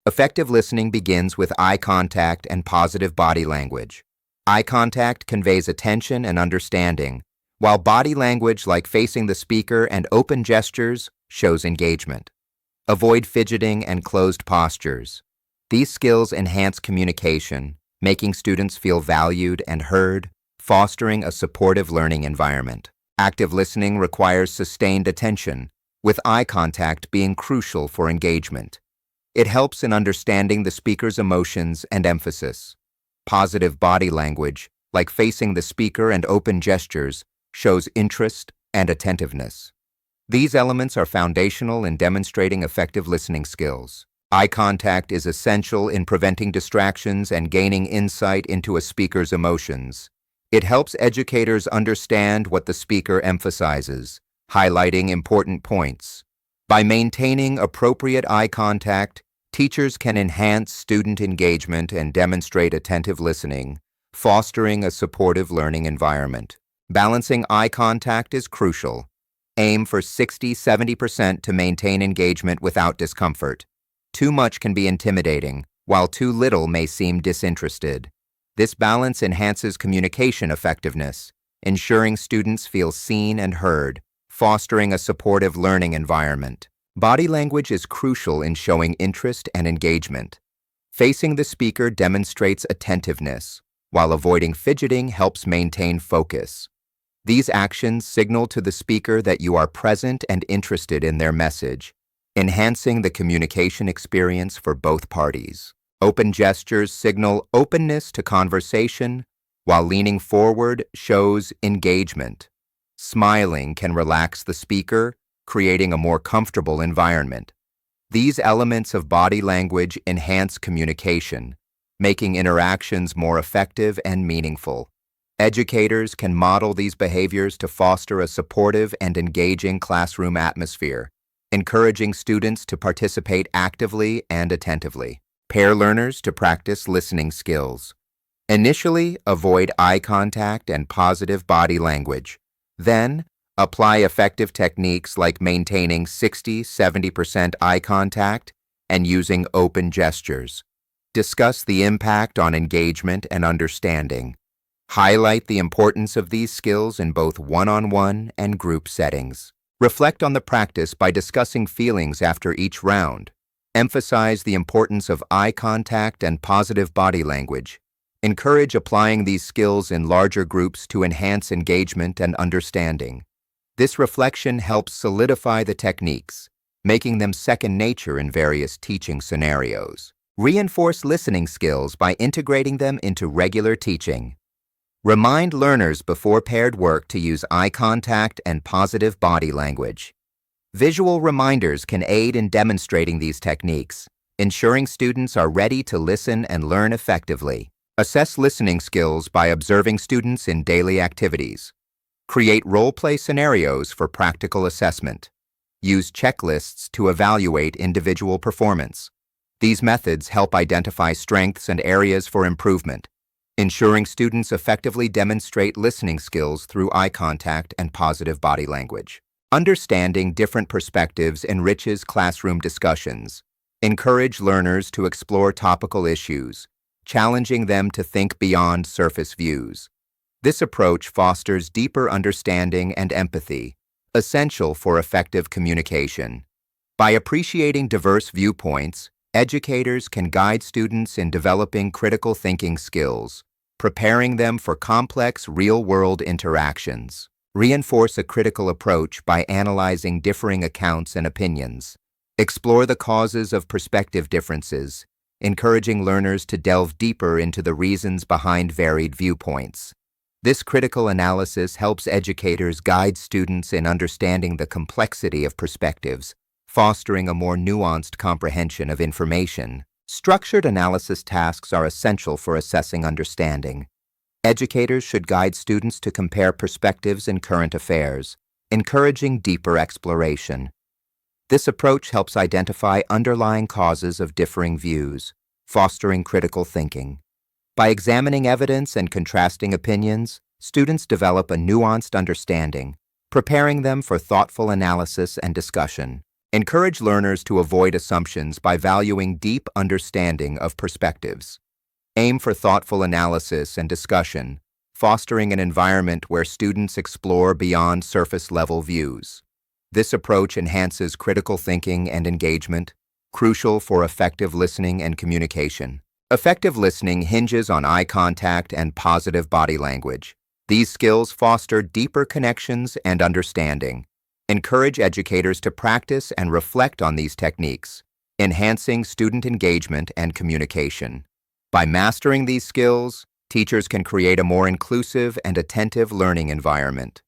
Effective listening begins with eye contact and positive body language. Eye contact conveys attention and understanding, while body language like facing the speaker and open gestures shows engagement. Avoid fidgeting and closed postures. These skills enhance communication, making students feel valued and heard, fostering a supportive learning environment. Active listening requires sustained attention, with eye contact being crucial for engagement. It helps in understanding the speaker's emotions and emphasis. Positive body language, like facing the speaker and open gestures, shows interest and attentiveness. These elements are foundational in demonstrating effective listening skills. Eye contact is essential in preventing distractions and gaining insight into a speaker's emotions. It helps educators understand what the speaker emphasizes, highlighting important points. By maintaining appropriate eye contact, teachers can enhance student engagement and demonstrate attentive listening, fostering a supportive learning environment. Balancing eye contact is crucial. Aim for 60–70% to maintain engagement without discomfort. Too much can be intimidating, while too little may seem disinterested. This balance enhances communication effectiveness, ensuring students feel seen and heard, fostering a supportive learning environment. Body language is crucial in showing interest and engagement. Facing the speaker demonstrates attentiveness, while avoiding fidgeting helps maintain focus. These actions signal to the speaker that you are present and interested in their message, enhancing the communication experience for both parties. Open gestures signal openness to conversation, while leaning forward shows engagement. Smiling can relax the speaker, creating a more comfortable environment. These elements of body language enhance communication, making interactions more effective and meaningful. Educators can model these behaviors to foster a supportive and engaging classroom atmosphere, encouraging students to participate actively and attentively. Pair learners to practice listening skills. Initially, avoid eye contact and positive body language. Then, apply effective techniques like maintaining 60–70% eye contact and using open gestures. Discuss the impact on engagement and understanding. Highlight the importance of these skills in both one-on-one and group settings. Reflect on the practice by discussing feelings after each round. Emphasize the importance of eye contact and positive body language. Encourage applying these skills in larger groups to enhance engagement and understanding. This reflection helps solidify the techniques, making them second nature in various teaching scenarios. Reinforce listening skills by integrating them into regular teaching. Remind learners before paired work to use eye contact and positive body language. Visual reminders can aid in demonstrating these techniques, ensuring students are ready to listen and learn effectively. Assess listening skills by observing students in daily activities. Create role-play scenarios for practical assessment. Use checklists to evaluate individual performance. These methods help identify strengths and areas for improvement, ensuring students effectively demonstrate listening skills through eye contact and positive body language. Understanding different perspectives enriches classroom discussions. Encourage learners to explore topical issues, challenging them to think beyond surface views. This approach fosters deeper understanding and empathy, essential for effective communication. By appreciating diverse viewpoints, educators can guide students in developing critical thinking skills, preparing them for complex real-world interactions. Reinforce a critical approach by analyzing differing accounts and opinions. Explore the causes of perspective differences, encouraging learners to delve deeper into the reasons behind varied viewpoints. This critical analysis helps educators guide students in understanding the complexity of perspectives, fostering a more nuanced comprehension of information. Structured analysis tasks are essential for assessing understanding. Educators should guide students to compare perspectives in current affairs, encouraging deeper exploration. This approach helps identify underlying causes of differing views, fostering critical thinking. By examining evidence and contrasting opinions, students develop a nuanced understanding, preparing them for thoughtful analysis and discussion. Encourage learners to avoid assumptions by valuing deep understanding of perspectives. Aim for thoughtful analysis and discussion, fostering an environment where students explore beyond surface-level views. This approach enhances critical thinking and engagement, crucial for effective listening and communication. Effective listening hinges on eye contact and positive body language. These skills foster deeper connections and understanding. Encourage educators to practice and reflect on these techniques, enhancing student engagement and communication. By mastering these skills, teachers can create a more inclusive and attentive learning environment.